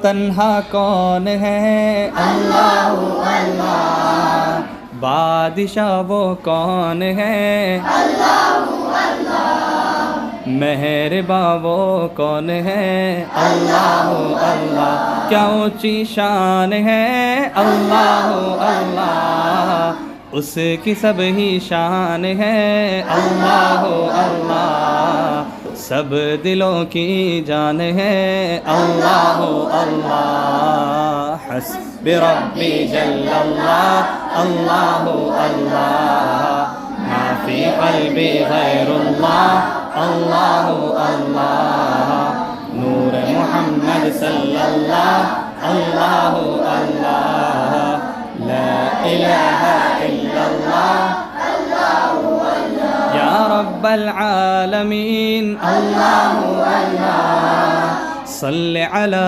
तन्हा कौन है अल्लाह अल्लाह, बादशाह वो कौन है अल्लाह अल्लाह, मेहरबा वो कौन है अल्लाह अल्लाह, क्या ऊंची शान है अल्लाह अल्लाह, उसकी सब ही शान है अल्लाह अल्लाह, सब दिलों की जान है अल्लाह अल्लाह। हस्बी रब्बी जल्लल्लाह अल्लाह अल्लाह, मा फी क़ल्बी गैरुल्लाह अल्लाह अल्लाह, नूर मुहम्मद सल्लल्लाह अल्लाह अल्लाह, ला इलाहा इल्लल्लाह या रब्बल आलमीन अल्लाह अल्लाह, सल्लि अला